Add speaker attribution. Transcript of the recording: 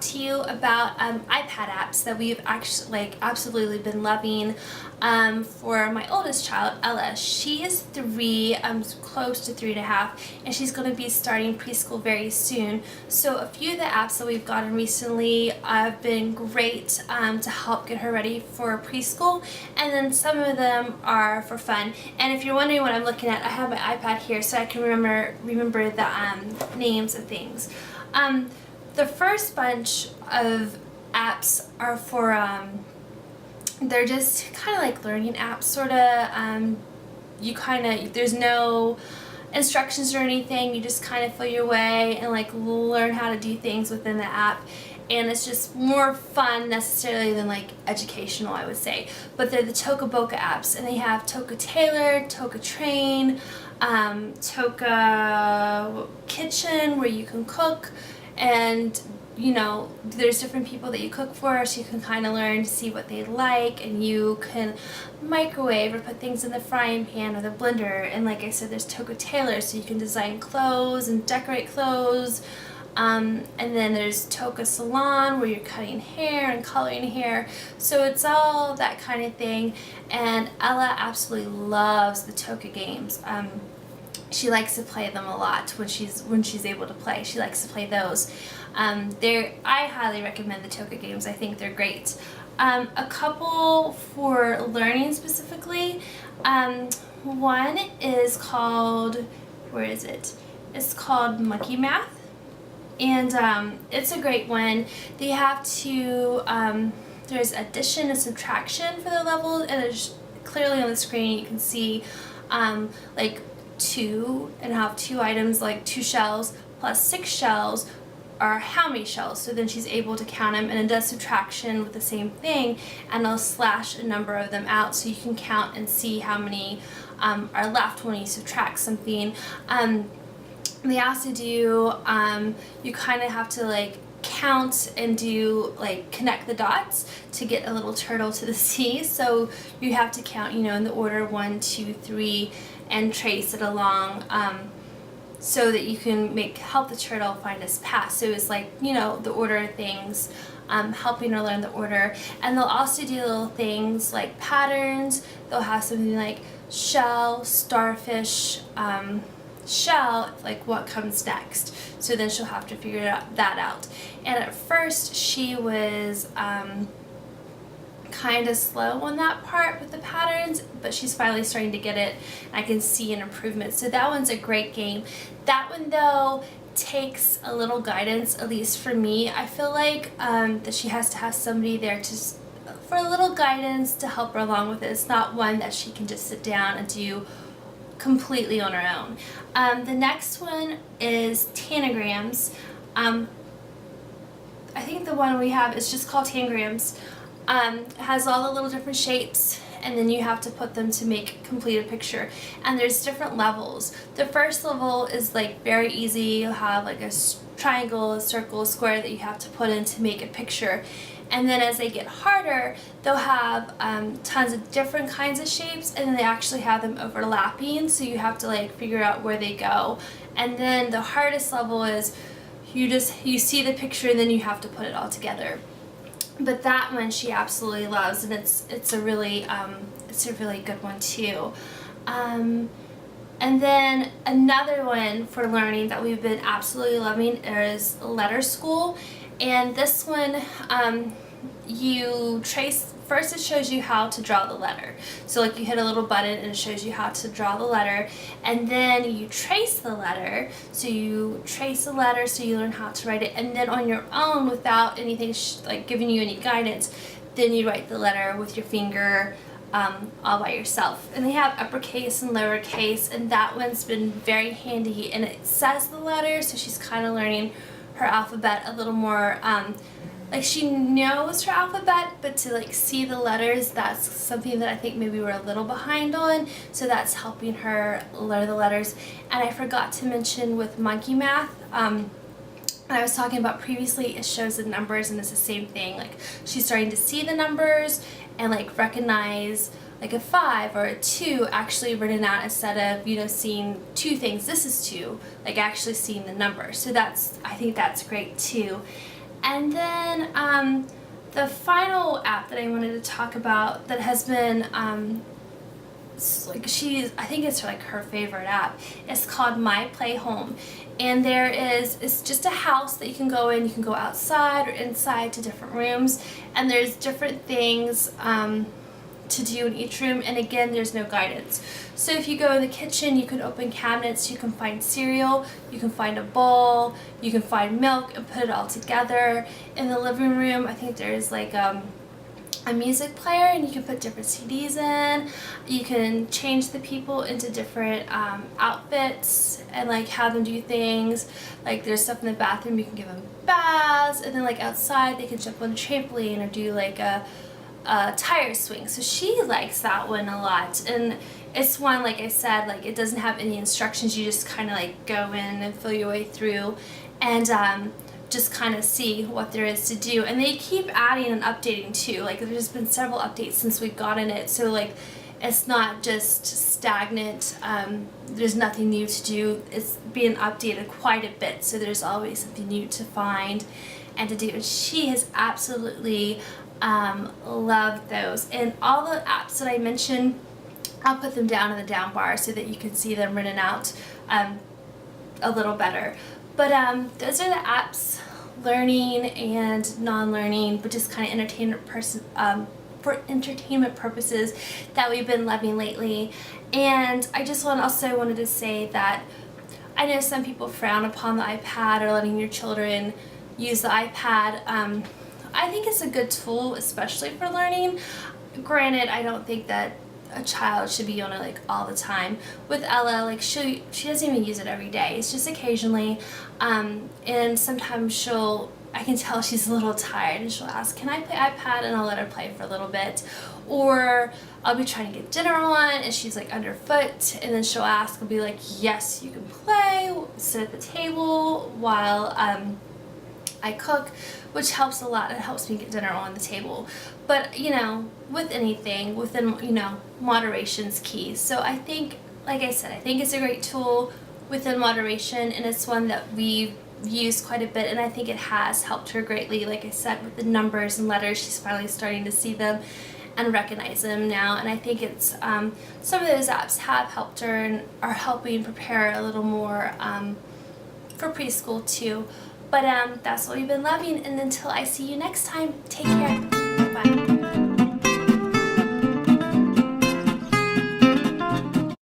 Speaker 1: to you about iPad apps that we've actually absolutely been loving for my oldest child, Ella. She is 3, close to 3.5, and she's going to be starting preschool very soon. So a few of the apps that we've gotten recently have been great to help get her ready for preschool, and then some of them are for fun. And if you're wondering what I'm looking at, I have my iPad here so I can remember the names of things. The first bunch of apps are for, they're just kind of like learning apps, sort of. There's no instructions or anything. You just kind of feel your way and like learn how to do things within the app. And it's just more fun necessarily than like educational, I would say. But they're the Toca Boca apps, and they have Toca Tailor, Toca Train, Toca Kitchen, where you can cook, and you know, there's different people that you cook for, so you can kind of learn to see what they like, and you can microwave or put things in the frying pan or the blender. And like I said, there's Toca Tailor, so you can design clothes and decorate clothes. And then there's Toca Salon, where you're cutting hair and coloring hair. So it's all that kind of thing. And Ella absolutely loves the Toca games. She likes to play them a lot when she's able to play. She likes to play those. I highly recommend the Toca games. I think they're great. A couple for learning specifically. One is called, where is it? It's called Monkey Math. And it's a great one. They have to, there's addition and subtraction for the levels, and it's clearly on the screen you can see like 2 and have 2 items, like 2 shells plus 6 shells are how many shells. So then she's able to count them, and it does subtraction with the same thing, and it'll slash a number of them out so you can count and see how many are left when you subtract something. They also do, you kind of have to like count and do like connect the dots to get a little turtle to the sea. So you have to count, you know, in the order 1, 2, 3, and trace it along, so that you can help the turtle find its path. So it's like, you know, the order of things, helping her learn the order. And they'll also do little things like patterns. They'll have something like shell, starfish, shell, like what comes next. So then she'll have to figure that out. And at first she was kind of slow on that part with the patterns, but she's finally starting to get it. I can see an improvement. So that one's a great game. That one though takes a little guidance, at least for me. I feel like that she has to have somebody there for a little guidance to help her along with it. It's not one that she can just sit down and do completely on her own. The next one is Tanagrams. I think the one we have is just called Tangrams. It has all the little different shapes, and then you have to put them to complete a picture. And there's different levels. The first level is like very easy. You'll have like a triangle, a circle, a square that you have to put in to make a picture. And then as they get harder, they'll have tons of different kinds of shapes, and then they actually have them overlapping, so you have to like figure out where they go. And then the hardest level is you see the picture and then you have to put it all together. But that one she absolutely loves, and it's a really good one too. And then another one for learning that we've been absolutely loving is Letter School. And this one, you trace, first it shows you how to draw the letter. So like you hit a little button and it shows you how to draw the letter, and then you trace the letter. So you trace the letter so you learn how to write it, and then on your own, without anything like giving you any guidance, then you write the letter with your finger all by yourself. And they have uppercase and lowercase, and that one's been very handy, and it says the letter, so she's kind of learning her alphabet a little more, like she knows her alphabet, but to like see the letters, that's something that I think maybe we're a little behind on, so that's helping her learn the letters. And I forgot to mention with Monkey Math, I was talking about previously, it shows the numbers, and it's the same thing. Like she's starting to see the numbers and like recognize like a 5 or a 2 actually written out, instead of, you know, seeing 2 things, this is 2, like actually seeing the number. So I think that's great too. And then the final app that I wanted to talk about that has been I think it's like her favorite app. It's called My Play Home, and it's just a house that you can go in. You can go outside or inside to different rooms, and there's different things to do in each room, and again, there's no guidance. So if you go in the kitchen, you can open cabinets, you can find cereal, you can find a bowl, you can find milk and put it all together. In the living room, I think there's like a music player, and you can put different CDs in. You can change the people into different outfits and like have them do things. Like there's stuff in the bathroom, you can give them baths, and then like outside they can jump on a trampoline or do like a tire swing. So she likes that one a lot, and it's one, like I said, like it doesn't have any instructions. You just kind of like go in and feel your way through and just kind of see what there is to do. And they keep adding and updating too. Like there's been several updates since we've gotten it, so like it's not just stagnant. There's nothing new to do. It's being updated quite a bit, so there's always something new to find and to do. And she has absolutely loved those. And all the apps that I mentioned, I'll put them down in the down bar so that you can see them written out a little better. But those are the apps, learning and non-learning, but just kind of for entertainment purposes that we've been loving lately. And I just wanted to say that I know some people frown upon the iPad or letting your children use the iPad. I think it's a good tool, especially for learning. Granted, I don't think that a child should be on it like all the time. With Ella, like she doesn't even use it every day. It's just occasionally, and sometimes I can tell she's a little tired, and she'll ask, "Can I play iPad?" And I'll let her play for a little bit. Or I'll be trying to get dinner on, and she's like underfoot, and then she'll ask, I'll be like, "Yes, you can play. Sit at the table while I cook," which helps a lot. It helps me get dinner on the table. But, with anything, within, moderation's key. So I think, like I said, I think it's a great tool within moderation, and it's one that we've used quite a bit, and I think it has helped her greatly. Like I said, with the numbers and letters, she's finally starting to see them and recognize them now, and I think it's some of those apps have helped her and are helping prepare a little more for preschool too. But that's what we've been loving, and until I see you next time, take care. Bye.